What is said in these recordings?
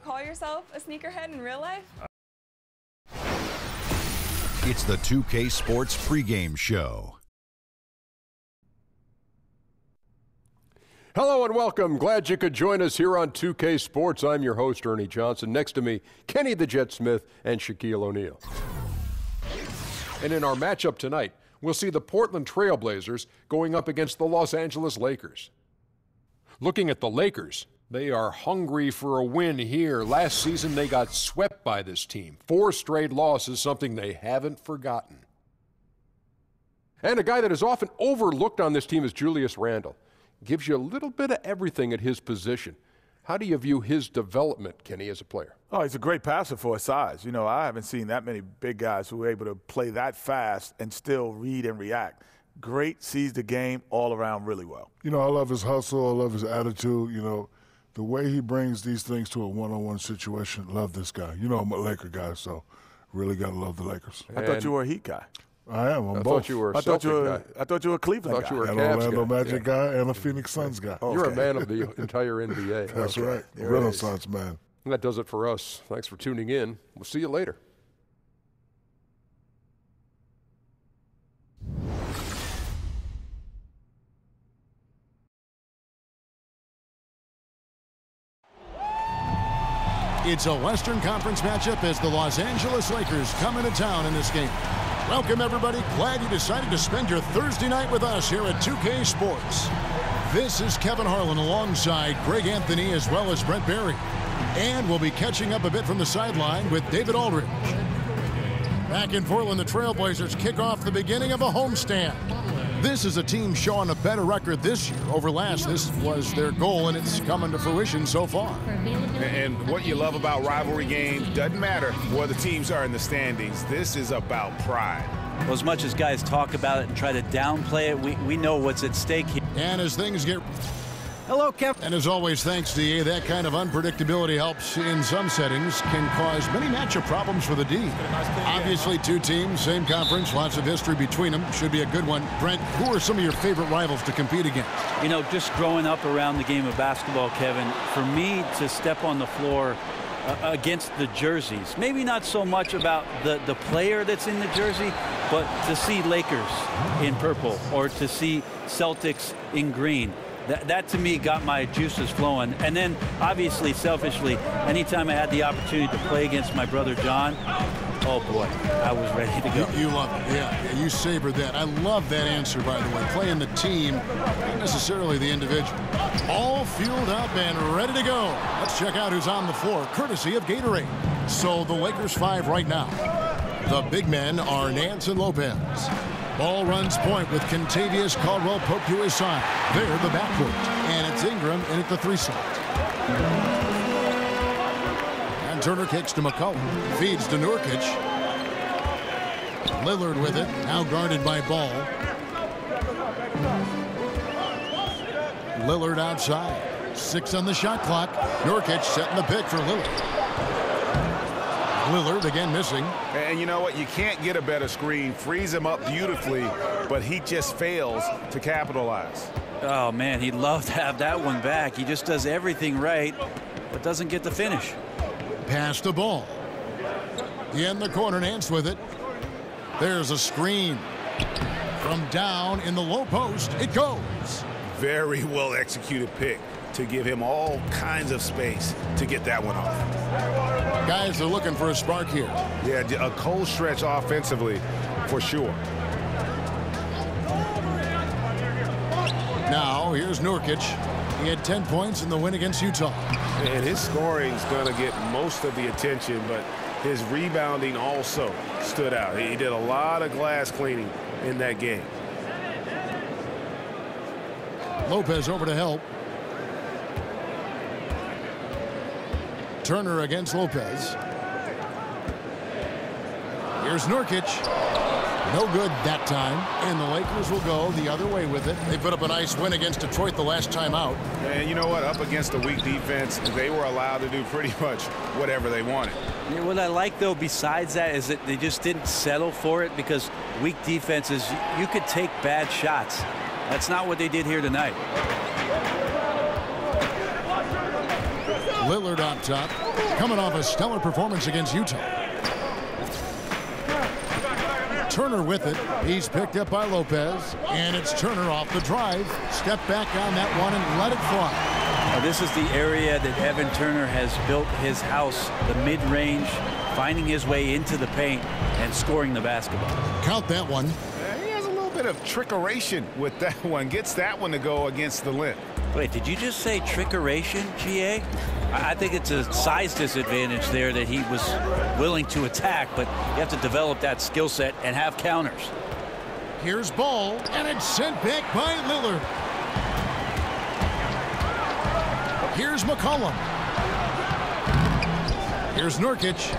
call yourself a sneakerhead in real life? It's the 2K Sports pregame show. Hello and welcome. Glad you could join us here on 2K Sports. I'm your host, Ernie Johnson. Next to me, Kenny the Jet Smith and Shaquille O'Neal. And in our matchup tonight, we'll see the Portland Trail Blazers going up against the Los Angeles Lakers. Looking at the Lakers, they are hungry for a win here. Last season, they got swept by this team. 4 straight losses, something they haven't forgotten. And a guy that is often overlooked on this team is Julius Randle. Gives you a little bit of everything at his position. How do you view his development, Kenny, as a player? Oh, he's a great passer for his size. You know, I haven't seen that many big guys who are able to play that fast and still read and react. Great, sees the game all around really well. You know, I love his hustle. I love his attitude. You know, the way he brings these things to a one-on-one situation. Love this guy. You know, I'm a Laker guy, so really got to love the Lakers. I thought you were a Heat guy. I am. I'm I both. thought you were a Celtic guy. I thought you were a Cleveland I guy. thought you were a An Cavs Orlando guy. Magic guy and a Phoenix Suns guy. You're a man of the entire NBA. That's right. Renaissance man. And that does it for us. Thanks for tuning in. We'll see you later. It's a Western Conference matchup as the Los Angeles Lakers come into town in this game. Welcome, everybody. Glad you decided to spend your Thursday night with us here at 2K Sports. This is Kevin Harlan alongside Greg Anthony as well as Brent Barry. And we'll be catching up a bit from the sideline with David Aldridge. Back in Portland, the Trailblazers kick off the beginning of a homestand. This is a team showing a better record this year over last. This was their goal, and it's coming to fruition so far. And what you love about rivalry games, doesn't matter where the teams are in the standings. This is about pride. Well, as much as guys talk about it and try to downplay it, we know what's at stake here. And as things get... Hello, Kevin. And as always, thanks, DA. That kind of unpredictability helps in some settings, can cause many matchup problems for the D. Obviously, 2 teams, same conference, lots of history between them. Should be a good one. Brent, who are some of your favorite rivals to compete against? You know, just growing up around the game of basketball, Kevin, for me to step on the floor against the jerseys, maybe not so much about the player that's in the jersey, but to see Lakers in purple or to see Celtics in green. That to me got my juices flowing. And then obviously selfishly, anytime I had the opportunity to play against my brother John, oh boy, I was ready to go. You love it, yeah, you savored that. I love that answer, by the way, playing the team, not necessarily the individual. All fueled up and ready to go. Let's check out who's on the floor, courtesy of Gatorade. So the Lakers 5 right now. The big men are Nance and Lopez. Ball runs point with Kentavious Caldwell-Pope to his side. They're the backcourt. And it's Ingram in at the 3 slot. And Turner kicks to McCollum. Feeds to Nurkic. Lillard with it. Now guarded by Ball. Lillard outside. 6 on the shot clock. Nurkic setting the pick for Lillard. Lillard again missing. And you know what? You can't get a better screen. Frees him up beautifully, but he just fails to capitalize. Oh, man, he'd love to have that one back. He just does everything right, but doesn't get the finish. Pass the ball. In the corner, Nance with it. There's a screen. From down in the low post, it goes. Very well executed pick to give him all kinds of space to get that one off. Guys are looking for a spark here. Yeah, a cold stretch offensively for sure. Now, here's Nurkic. He had 10 points in the win against Utah. And his scoring's going to get most of the attention, but his rebounding also stood out. He did a lot of glass cleaning in that game. Lopez over to help. Turner against Lopez. Here's Nurkic. No good that time. And the Lakers will go the other way with it. They put up a nice win against Detroit the last time out. And you know what? Up against a weak defense, they were allowed to do pretty much whatever they wanted. Yeah, what I like, though, besides that, is that they just didn't settle for it, because weak defenses, you could take bad shots. That's not what they did here tonight. Lillard on top, coming off a stellar performance against Utah. Turner with it. He's picked up by Lopez, and it's Turner off the drive. Step back on that one and let it fly. This is the area that Evan Turner has built his house, the mid-range, finding his way into the paint and scoring the basketball. Count that one. He has a little bit of trickeration with that one. Gets that one to go against the limb. Wait, did you just say trickeration, GA? I think it's a size disadvantage there that he was willing to attack, but you have to develop that skill set and have counters. Here's Ball, and it's sent back by Lillard. Here's McCollum. Here's Nurkic.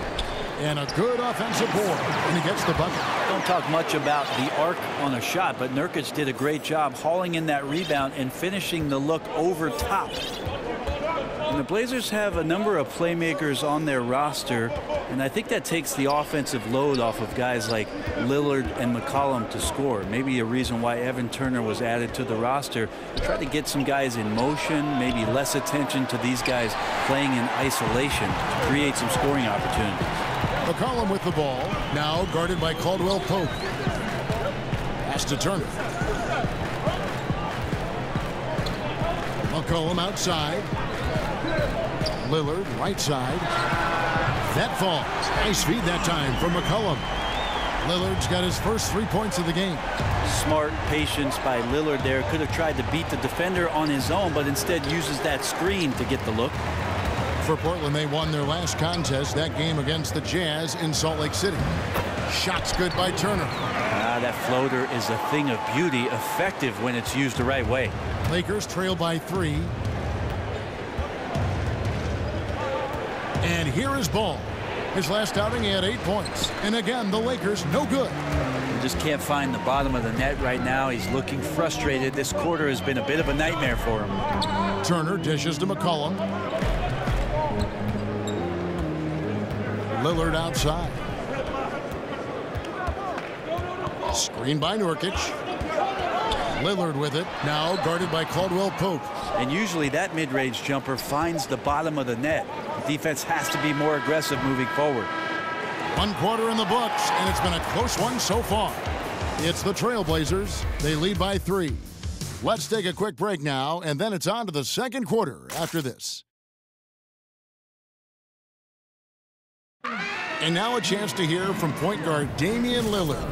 And a good offensive board, and he gets the bucket. Don't talk much about the arc on a shot, but Nurkic did a great job hauling in that rebound and finishing the look over top. And the Blazers have a number of playmakers on their roster, and I think that takes the offensive load off of guys like Lillard and McCollum to score. Maybe a reason why Evan Turner was added to the roster. Try to get some guys in motion, maybe less attention to these guys playing in isolation to create some scoring opportunities. McCollum with the ball, now guarded by Caldwell Pope. Pass to Turner. McCollum outside. Lillard right side. That falls. Nice feed that time from McCollum. Lillard's got his first 3 points of the game. Smart patience by Lillard there. Could have tried to beat the defender on his own, but instead uses that screen to get the look. For Portland, they won their last contest, that game against the Jazz in Salt Lake City. Shots good by Turner. That floater is a thing of beauty, effective when it's used the right way. Lakers trail by 3. And here is Ball. His last outing, he had 8 points. And again, the Lakers no good. He just can't find the bottom of the net right now. He's looking frustrated. This quarter has been a bit of a nightmare for him. Turner dishes to McCollum. Lillard outside. Screen by Nurkic. Lillard with it. Now guarded by Caldwell Pope. And usually that mid-range jumper finds the bottom of the net. The defense has to be more aggressive moving forward. 1 quarter in the books, and it's been a close one so far. It's the Trailblazers. They lead by 3. Let's take a quick break now, and then it's on to the second quarter after this. And now a chance to hear from point guard Damian Lillard.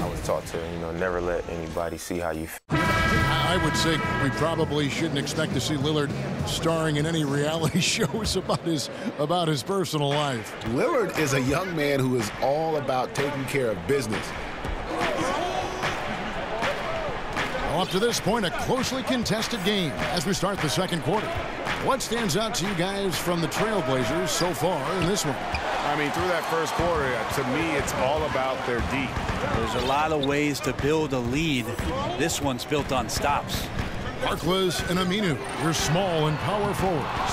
I was taught to, never let anybody see how you feel. I would say we probably shouldn't expect to see Lillard starring in any reality shows about his personal life. Lillard is a young man who is all about taking care of business. Well, up to this point, a closely contested game as we start the second quarter. What stands out to you guys from the Trailblazers so far in this one? I mean, through that first quarter, to me, it's all about their D. There's a lot of ways to build a lead. This one's built on stops. Harkless and Aminu, your small and power forwards.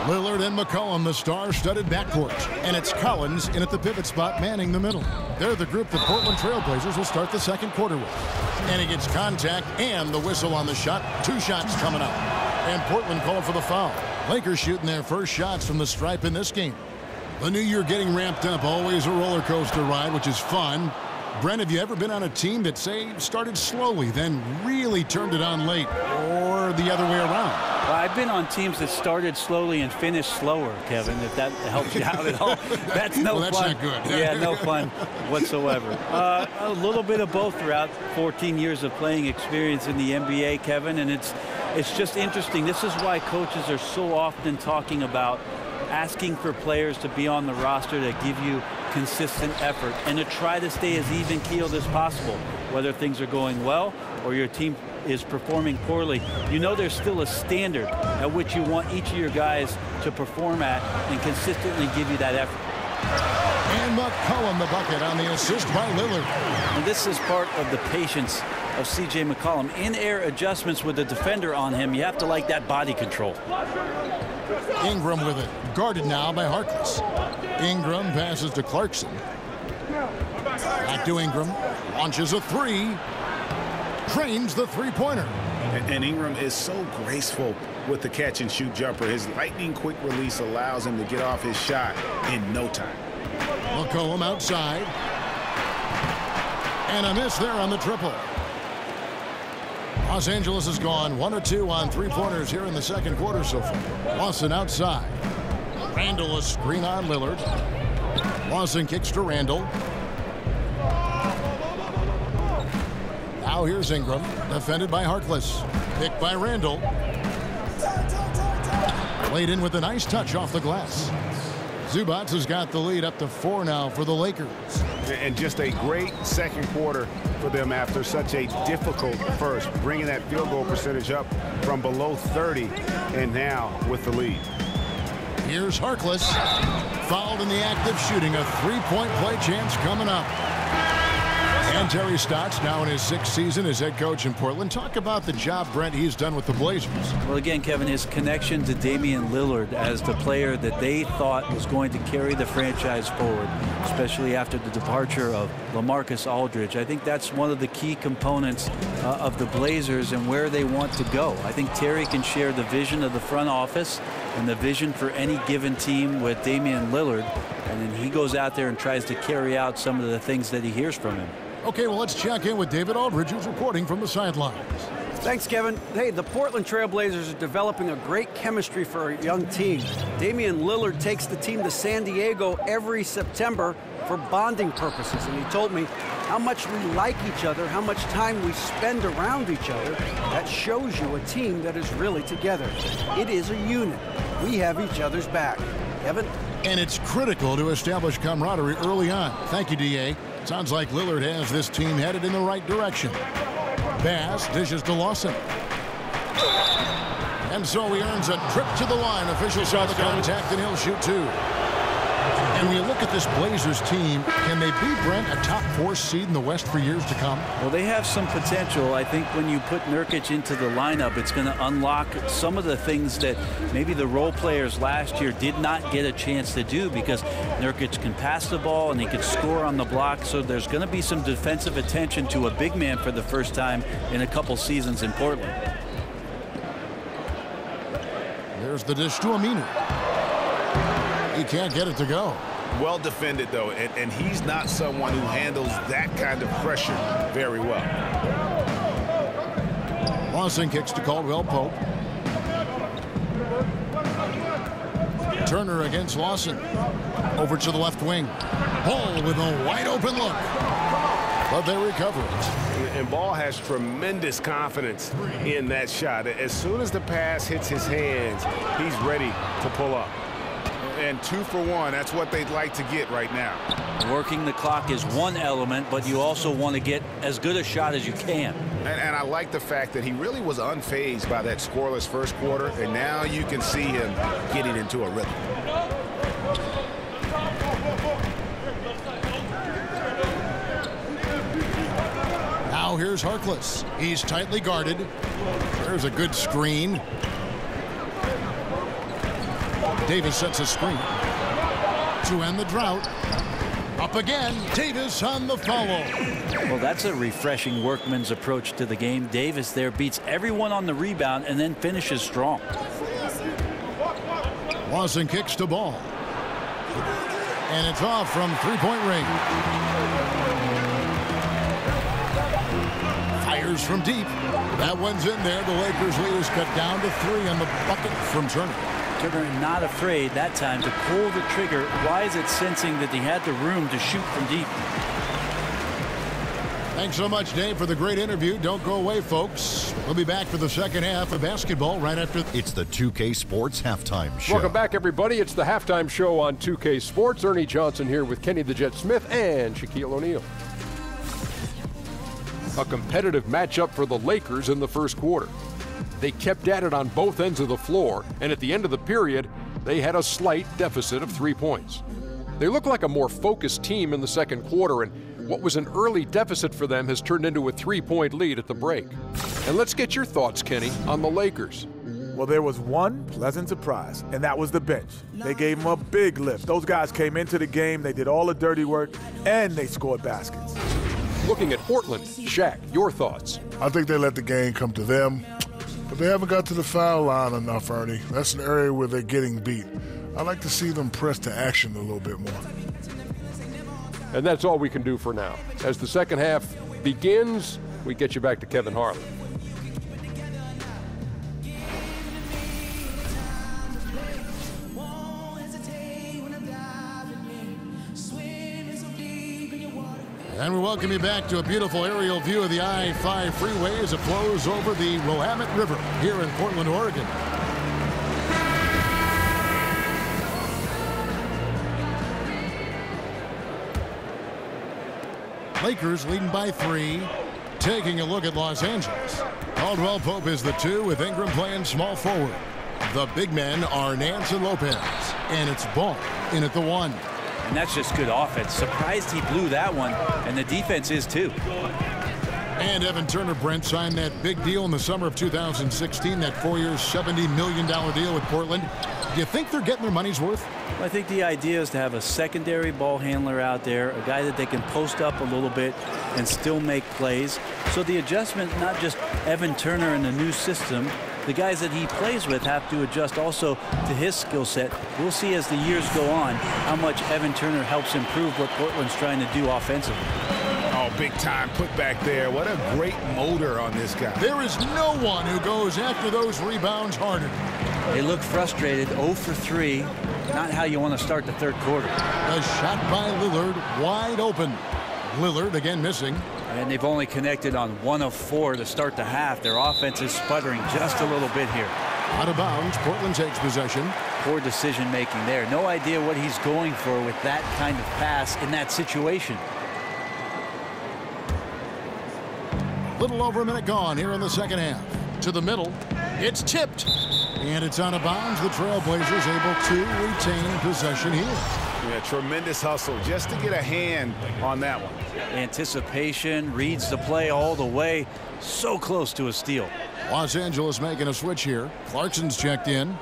Lillard and McCollum, the star-studded backcourt. And it's Collins in at the pivot spot, manning the middle. They're the group the Portland Trailblazers will start the second quarter with. And he gets contact and the whistle on the shot. 2 shots coming up. And Portland called for the foul. Lakers shooting their first shots from the stripe in this game. The new year getting ramped up, always a roller coaster ride, which is fun. Brent, have you ever been on a team that, say, started slowly, then really turned it on late, or the other way around? Well, I've been on teams that started slowly and finished slower, Kevin, if that helps you out at all. That's no well, that's fun. Not good. Yeah, no fun whatsoever. A little bit of both throughout 14 years of playing experience in the NBA, Kevin, and it's just interesting. This is why coaches are so often talking about asking for players to be on the roster that give you consistent effort and to try to stay as even-keeled as possible, whether things are going well or your team is performing poorly. There's still a standard at which you want each of your guys to perform at and consistently give you that effort. And McCollum the bucket on the assist by Lillard. And this is part of the patience of C.J. McCollum. In-air adjustments with the defender on him, you have to like that body control. Ingram with it, guarded now by Harkless. Ingram passes to Clarkson. Back to Ingram, launches a 3. Trains the 3-pointer. And Ingram is so graceful with the catch-and-shoot jumper. His lightning-quick release allows him to get off his shot in no time. McCollum outside. And a miss there on the triple. Los Angeles has gone 1 of 2 on three-pointers here in the second quarter so far. Lawson outside. Randall a screen on Lillard. Lawson kicks to Randall. Now here's Ingram, defended by Harkless. Picked by Randall. Played in with a nice touch off the glass. Zubac has got the lead up to 4 now for the Lakers. And just a great second quarter for them after such a difficult first, bringing that field goal percentage up from below 30 and now with the lead. Here's Harkless, fouled in the act of shooting. A three-point play chance coming up. And Terry Stotts, now in his 6th season as head coach in Portland. Talk about the job, Brent, he's done with the Blazers. Well, again, Kevin, his connection to Damian Lillard as the player that they thought was going to carry the franchise forward, especially after the departure of LaMarcus Aldridge. I think that's one of the key components of the Blazers and where they want to go. I think Terry can share the vision of the front office and the vision for any given team with Damian Lillard, and then he goes out there and tries to carry out some of the things that he hears from him. Okay, well, let's check in with David Aldridge, who's reporting from the sidelines. Thanks, Kevin. Hey, the Portland Trail Blazers are developing a great chemistry for a young team. Damian Lillard takes the team to San Diego every September for bonding purposes, and he told me how much we like each other, how much time we spend around each other. That shows you a team that is really together. It is a unit. We have each other's back. Kevin? And it's critical to establish camaraderie early on. Thank you, D.A. Sounds like Lillard has this team headed in the right direction. Bass dishes to Lawson. And so he earns a trip to the line. Officials saw the contact, and he'll shoot 2. And when you look at this Blazers team, can they be, Brent, a top 4 seed in the West for years to come? Well, they have some potential. I think when you put Nurkic into the lineup, it's going to unlock some of the things that maybe the role players last year did not get a chance to do, because Nurkic can pass the ball and he can score on the block. So there's going to be some defensive attention to a big man for the first time in a couple seasons in Portland. There's the dish to Aminu. He can't get it to go. Well defended, though, and he's not someone who handles that kind of pressure very well. Lawson kicks to Caldwell Pope. Turner against Lawson. Over to the left wing. Ball with a wide open look. But they recover it. And Ball has tremendous confidence in that shot. As soon as the pass hits his hands, he's ready to pull up. And 2 for 1, that's what they'd like to get right now. Working the clock is one element, but you also want to get as good a shot as you can. And I like the fact that he really was unfazed by that scoreless first quarter, and now you can see him getting into a rhythm. Now here's Harkless. He's tightly guarded. There's a good screen. Davis sets a screen to end the drought. Up again. Davis on the follow. Well, that's a refreshing workman's approach to the game. Davis there beats everyone on the rebound and then finishes strong. Lawson kicks to Ball. And it's off from three-point range. Fires from deep. That one's in there. The Lakers lead is cut down to 3 on the bucket from Turner. Turner not afraid that time to pull the trigger. Why is it sensing that he had the room to shoot from deep? Thanks so much, Dave, for the great interview. Don't go away, folks. We'll be back for the second half of basketball right after. It's the 2K Sports Halftime Show. Welcome back, everybody. It's the Halftime Show on 2K Sports. Ernie Johnson here with Kenny the Jet Smith and Shaquille O'Neal. A competitive matchup for the Lakers in the first quarter. They kept at it on both ends of the floor, and at the end of the period, they had a slight deficit of 3 points. They look like a more focused team in the second quarter, and what was an early deficit for them has turned into a 3-point lead at the break. And let's get your thoughts, Kenny, on the Lakers. Well, there was one pleasant surprise, and that was the bench. They gave them a big lift. Those guys came into the game, they did all the dirty work, and they scored baskets. Looking at Portland, Shaq, your thoughts? I think they let the game come to them. but they haven't got to the foul line enough, Ernie. That's an area where they're getting beat. I'd like to see them press to action a little bit more. And that's all we can do for now. As the second half begins, we get you back to Kevin Harlan. And we welcome you back to a beautiful aerial view of the I-5 freeway as it flows over the Willamette River here in Portland, Oregon. Lakers leading by 3. Taking a look at Los Angeles. Caldwell Pope is the 2 with Ingram playing small forward. The big men are Nance and Lopez. And it's Ball in at the 1. And that's just good offense. Surprised he blew that one, and the defense is too. And Evan Turner, Brent, signed that big deal in the summer of 2016, that 4-year, $70 million deal with Portland. Do you think they're getting their money's worth? Well, I think the idea is to have a secondary ball handler out there, a guy that they can post up a little bit and still make plays. So the adjustment, not just Evan Turner in the new system, the guys that he plays with have to adjust also to his skill set. We'll see as the years go on how much Evan Turner helps improve what Portland's trying to do offensively. Oh, big time put back there. What a great motor on this guy. There is no one who goes after those rebounds harder. They look frustrated, 0 for 3. Not how you want to start the third quarter. A shot by Lillard, wide open. Lillard again missing. And they've only connected on 1 of 4 to start the half. Their offense is sputtering just a little bit here. Out of bounds, Portland takes possession. Poor decision making there. No idea what he's going for with that kind of pass in that situation. Little over a minute gone here in the second half. To the middle. It's tipped. And it's out of bounds. The Trailblazers able to retain possession here. Yeah, tremendous hustle just to get a hand on that one. Anticipation, reads the play all the way. So close to a steal. Los Angeles making a switch here. Clarkson's checked in.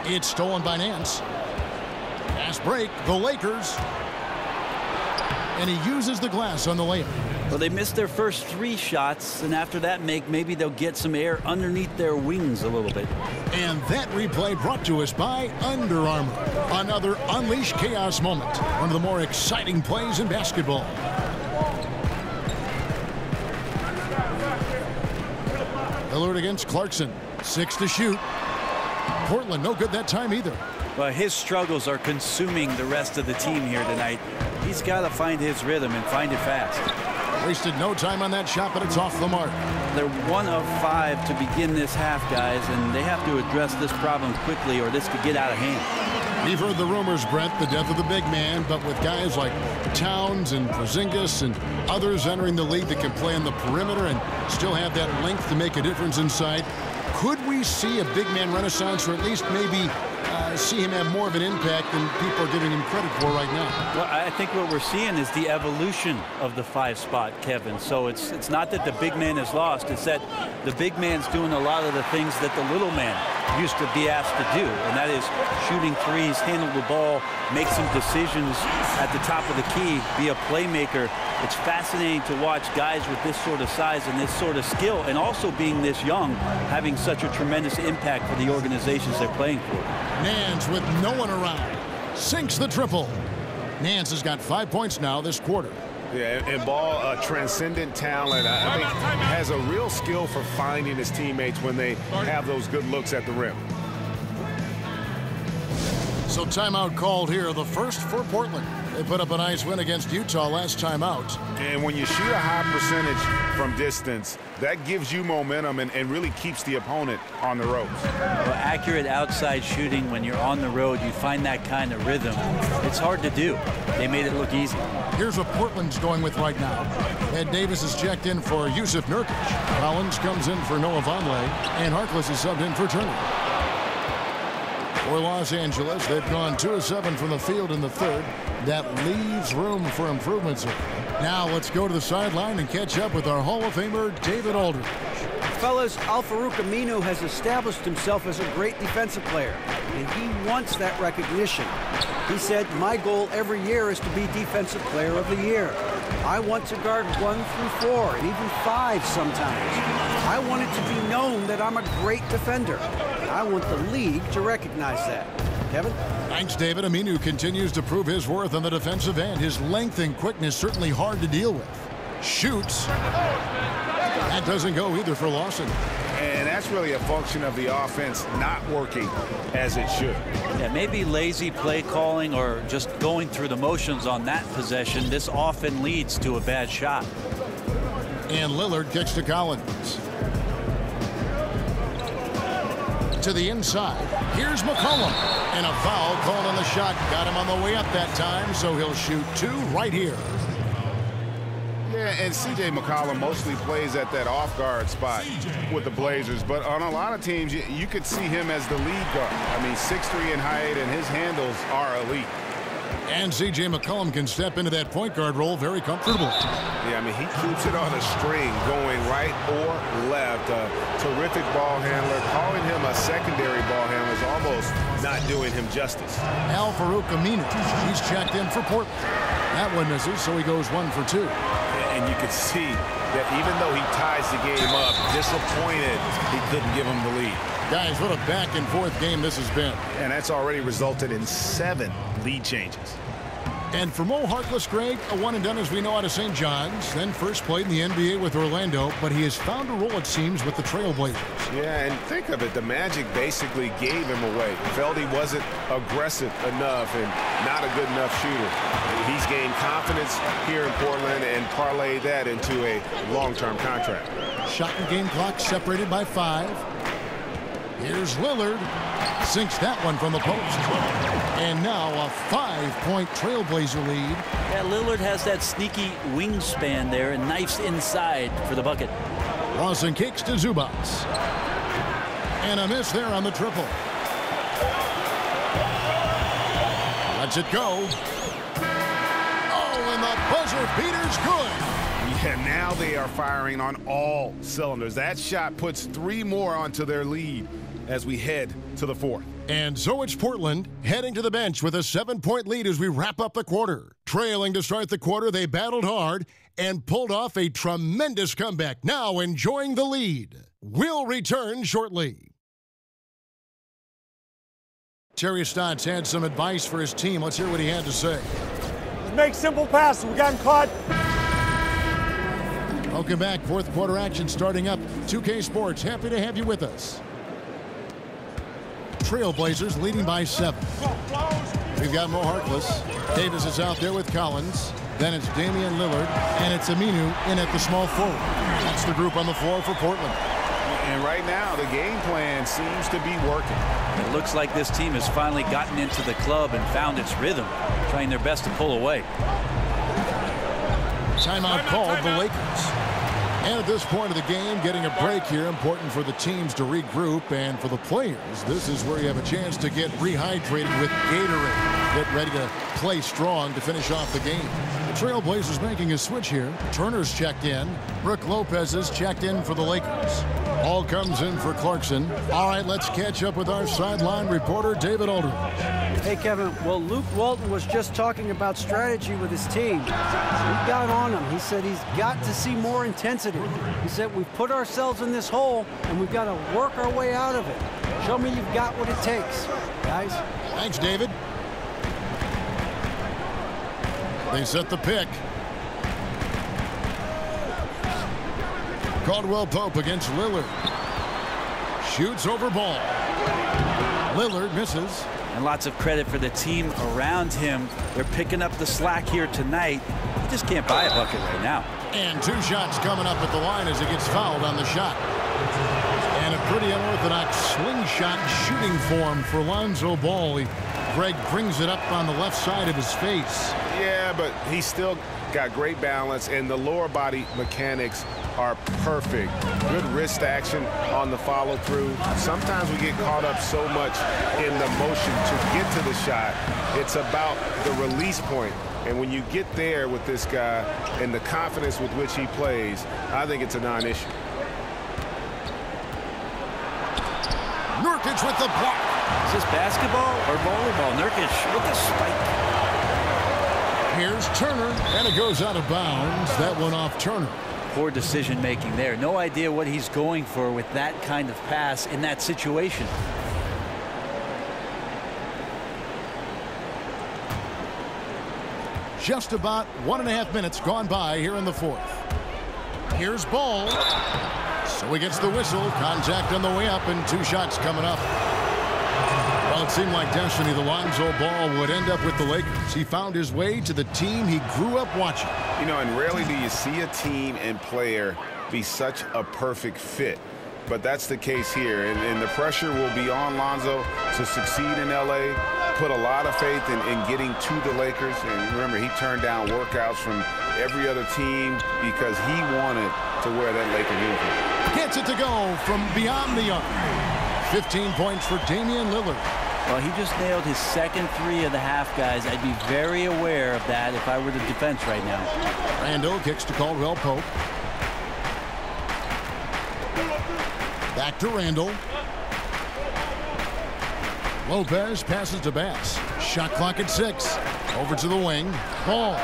It's stolen by Nance. Fast break. The Lakers. And he uses the glass on the layup. Well, they missed their first 3 shots, and after that maybe they'll get some air underneath their wings a little bit. And that replay brought to us by Under Armour. Another Unleash Chaos moment. One of the more exciting plays in basketball. Lillard against Clarkson. 6 to shoot. Portland no good that time either. Well, his struggles are consuming the rest of the team here tonight. He's got to find his rhythm and find it fast. Wasted no time on that shot, but it's off the mark. They're 1 of 5 to begin this half, guys, and they have to address this problem quickly or this could get out of hand. We've heard the rumors, Brent, the death of the big man, but with guys like Towns and Porzingis and others entering the league that can play on the perimeter and still have that length to make a difference inside, could we see a big man renaissance, or at least maybe see him have more of an impact than people are giving him credit for right now? Well, I think what we're seeing is the evolution of the 5 spot, Kevin. So it's not that the big man is lost. It's that the big man's doing a lot of the things that the little man used to be asked to do, and that is shooting threes, handle the ball, make some decisions at the top of the key, be a playmaker. It's fascinating to watch guys with this sort of size and this sort of skill, and also being this young, having such a tremendous impact for the organizations they're playing for. Nance with no one around. Sinks the triple. Nance has got 5 points now this quarter. Yeah, and Ball, a transcendent talent. I think has a real skill for finding his teammates when they have those good looks at the rim. So timeout called here, the first for Portland. They put up a nice win against Utah last time out. And when you shoot a high percentage from distance, that gives you momentum and really keeps the opponent on the ropes. Well, accurate outside shooting when you're on the road, you find that kind of rhythm. It's hard to do. They made it look easy. Here's what Portland's going with right now. Ed Davis is checked in for Yusuf Nurkic. Collins comes in for Noah Vonleh, and Harkless is subbed in for Turner. For Los Angeles, they've gone 2 of 7 from the field in the third. That leaves room for improvements. Now let's go to the sideline and catch up with our Hall of Famer, David Aldridge. Fellas, Al-Farouq Aminu has established himself as a great defensive player, and he wants that recognition. He said, my goal every year is to be Defensive Player of the Year. I want to guard 1 through 4, and even 5 sometimes. I want it to be known that I'm a great defender. I want the league to recognize that. Kevin? Thanks, David. Aminu continues to prove his worth on the defensive end. His length and quickness certainly hard to deal with. Shoots. That doesn't go either for Lawson. And that's really a function of the offense not working as it should. Yeah, maybe lazy play calling or just going through the motions on that possession. This often leads to a bad shot. And Lillard kicks to Collins. To the inside. Here's McCollum. And a foul called on the shot. Got him on the way up that time, so he'll shoot 2 right here. Yeah, and C.J. McCollum mostly plays at that off-guard spot with the Blazers. But on a lot of teams, you could see him as the lead guard. I mean, 6'3" in height, and his handles are elite. And C.J. McCollum can step into that point guard role very comfortably. Yeah, I mean, he keeps it on a string going right or left. Terrific ball handler. Calling him a secondary ball handler is almost not doing him justice. Al-Farouq Aminu. He's checked in for Portland. That one misses, so he goes 1 for 2. And you can see that even though he ties the game up, disappointed he couldn't give him the lead. Guys, what a back-and-forth game this has been. And that's already resulted in 7 lead changes. And for Mo Harkless, Greg, a one-and-done as we know out of St. John's, then first played in the NBA with Orlando, but he has found a role, it seems, with the Trailblazers. Yeah, and think of it, the Magic basically gave him away. Felt he wasn't aggressive enough and not a good enough shooter. He's gained confidence here in Portland and parlayed that into a long-term contract. Shot and game clock separated by 5. Here's Lillard. Sinks that one from the post. And now a 5-point Trailblazer lead. Yeah, Lillard has that sneaky wingspan there and knifes inside for the bucket. Lawson kicks to Zubac. And a miss there on the triple. Lets it go. Oh, and the buzzer beater's good. Yeah, now they are firing on all cylinders. That shot puts 3 more onto their lead as we head to the 4th. And so it's Portland heading to the bench with a 7-point lead as we wrap up the quarter. Trailing to start the quarter, they battled hard and pulled off a tremendous comeback. Now enjoying the lead. We'll return shortly. Terry Stotts had some advice for his team. Let's hear what he had to say. Make simple passes. We got him caught. Welcome back. 4th quarter action starting up. 2K Sports, happy to have you with us. Trailblazers leading by 7. We've got Mo Harkless. Davis is out there with Collins. Then it's Damian Lillard. And it's Aminu in at the small forward. That's the group on the floor for Portland. And right now, the game plan seems to be working. It looks like this team has finally gotten into the club and found its rhythm, trying their best to pull away. Timeout called the Lakers. And at this point of the game, getting a break here, important for the teams to regroup, and for the players, this is where you have a chance to get rehydrated with Gatorade. Get ready to play strong to finish off the game. The Trailblazers making a switch here. Turner's checked in. Brook Lopez is checked in for the Lakers. Ball comes in for Clarkson. All right, let's catch up with our sideline reporter, David Aldridge. Hey, Kevin. Well, Luke Walton was just talking about strategy with his team. We got on him. He said he's got to see more intensity. He said we've put ourselves in this hole, and we've got to work our way out of it. Show me you've got what it takes, guys. Thanks, David. They set the pick. Caldwell Pope against Lillard. Shoots over ball. Lillard misses. And lots of credit for the team around him. They're picking up the slack here tonight. He just can't buy a bucket right now. And 2 shots coming up at the line as he gets fouled on the shot. And a pretty unorthodox slingshot shooting form for Lonzo Ball. Greg brings it up on the left side of his face. Yeah, but he's still got great balance, and the lower body mechanics are perfect. Good wrist action on the follow-through. Sometimes we get caught up so much in the motion to get to the shot. It's about the release point. And when you get there with this guy and the confidence with which he plays, I think it's a non-issue. Nurkic with the block. Is this basketball or volleyball? Nurkic with the spike. Here's Turner, and it goes out of bounds. That one off Turner. Poor decision making there. No idea what he's going for with that kind of pass in that situation. Just about 1.5 minutes gone by here in the fourth. Here's Ball. So he gets the whistle. Contact on the way up, and 2 shots coming up. Well, it seemed like destiny. The Lonzo Ball would end up with the Lakers. He found his way to the team he grew up watching. You know, and rarely do you see a team and player be such a perfect fit. But that's the case here. And the pressure will be on Lonzo to succeed in L.A., put a lot of faith in getting to the Lakers. And remember, he turned down workouts from every other team because he wanted to wear that Laker uniform. Gets it to go from beyond the arc. 15 points for Damian Lillard. Well, he just nailed his second 3 of the half, guys. I'd be very aware of that if I were the defense right now. Randall kicks to Caldwell Pope. Back to Randall. Lopez passes to Bass. Shot clock at 6. Over to the wing. Ball.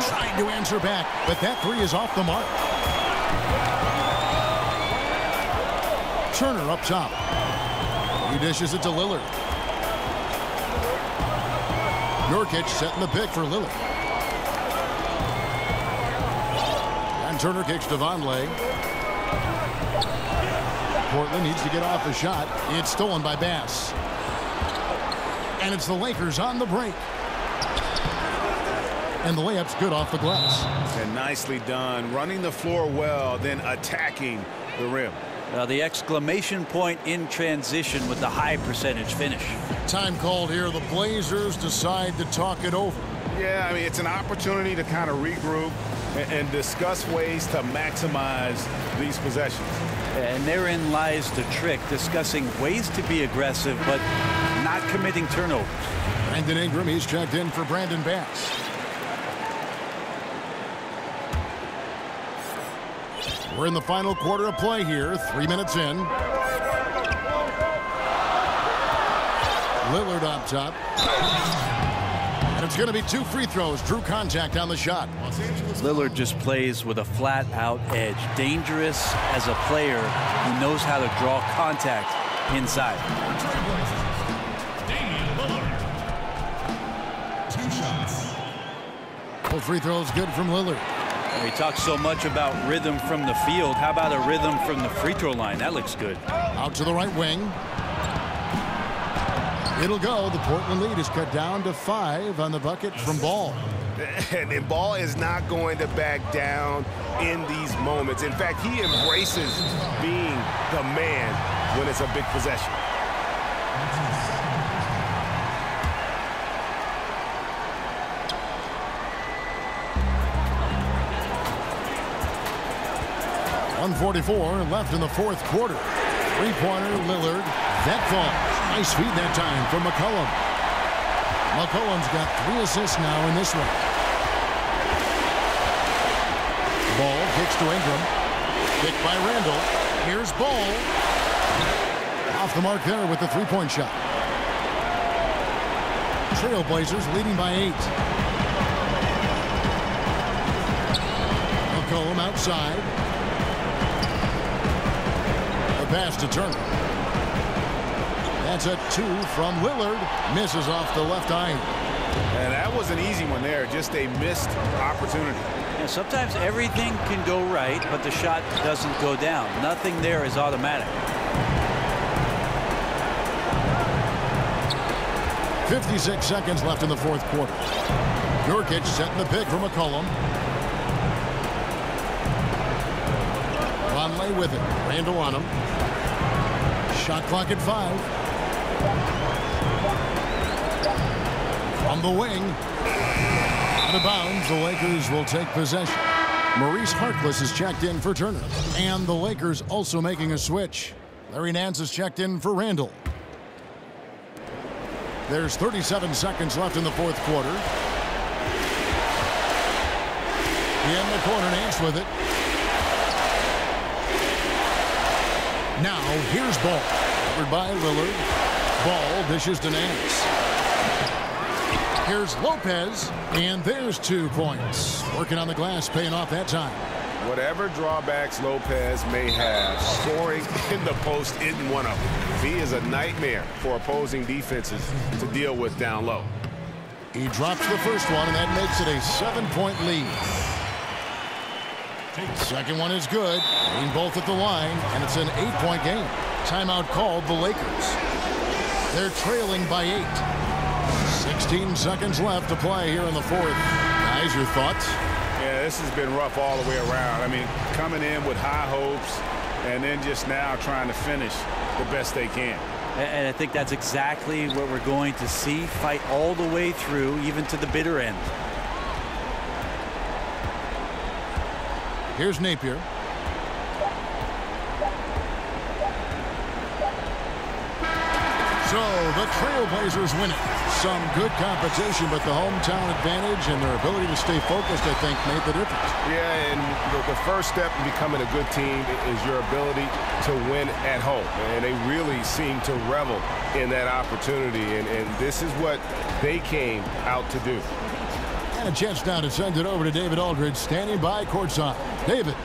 Trying to answer back, but that 3 is off the mark. Turner up top. He dishes it to Lillard. Nurkic setting the pick for Lillard. And Turner kicks to Vonleh. Portland needs to get off the shot. It's stolen by Bass. And it's the Lakers on the break. And the layup's good off the glass. And nicely done. Running the floor well, then attacking the rim. The exclamation point in transition with the high percentage finish. Time called here. The Blazers decide to talk it over. Yeah, I mean, it's an opportunity to kind of regroup and discuss ways to maximize these possessions. And therein lies the trick, discussing ways to be aggressive, but not committing turnovers. Brandon Ingram, he's checked in for Brandon Bass. We're in the final quarter of play here, 3 minutes in. Lillard up top. And it's going to be 2 free throws. Drew contact on the shot. Lillard just plays with a flat-out edge. Dangerous as a player who knows how to draw contact inside. Both free throws good from Lillard. We talk so much about rhythm from the field. How about a rhythm from the free throw line? That looks good. Out to the right wing. It'll go. The Portland lead is cut down to 5 on the bucket from Ball. And Ball is not going to back down in these moments. In fact, he embraces being the man when it's a big possession. .144 left in the fourth quarter. Three-pointer, Lillard. That falls. Nice feed that time from McCollum. McCollum's got 3 assists now in this one. Ball kicks to Ingram. Kick by Randall. Here's Ball. Off the mark there with the three-point shot. Trailblazers leading by 8. McCollum outside. Pass to Turner. That's a 2 from Lillard. Misses off the left iron. And that was an easy one there. Just a missed opportunity. Yeah, sometimes everything can go right, but the shot doesn't go down. Nothing there is automatic. 56 seconds left in the fourth quarter. Nurkic setting the pick for McCollum. Vonleh with it. Randall on him. Shot clock at 5. From the wing. Out of bounds, the Lakers will take possession. Maurice Harkless is checked in for Turner. And the Lakers also making a switch. Larry Nance is checked in for Randall. There's 37 seconds left in the fourth quarter. In the corner, Nance with it. Now, here's Ball. Covered by Lillard. Ball dishes to Nance. Here's Lopez, and there's 2 points. Working on the glass, paying off that time. Whatever drawbacks Lopez may have, scoring in the post isn't one of them. He is a nightmare for opposing defenses to deal with down low. He drops the first one, and that makes it a 7-point lead. Second one is good. Aim both at the line, and it's an 8-point game. Timeout called the Lakers. They're trailing by 8. 16 seconds left to play here in the fourth. Guys, your thoughts? Yeah, this has been rough all the way around. I mean, coming in with high hopes and then just now trying to finish the best they can. And I think that's exactly what we're going to see. Fight all the way through, even to the bitter end. Here's Napier. So the Trailblazers win it. Some good competition, but the hometown advantage and their ability to stay focused, I think, made the difference. Yeah, and the first step in becoming a good team is your ability to win at home. And they really seem to revel in that opportunity, and this is what they came out to do. And a chance now to send it over to David Aldridge, standing by courtside. David.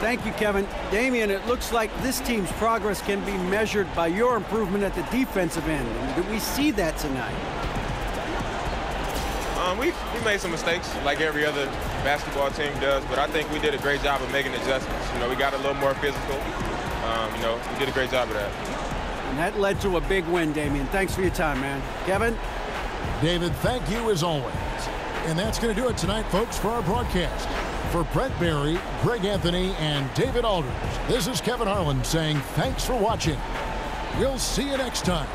Thank you, Kevin. Damian, it looks like this team's progress can be measured by your improvement at the defensive end. Did we see that tonight? We made some mistakes, like every other basketball team does, but I think we did a great job of making adjustments. You know, we got a little more physical. You know, we did a great job of that. And that led to a big win, Damian. Thanks for your time, man. Kevin? David, thank you as always. And that's going to do it tonight, folks, for our broadcast. For Brent Barry, Greg Anthony, and David Aldridge, this is Kevin Harlan saying thanks for watching. We'll see you next time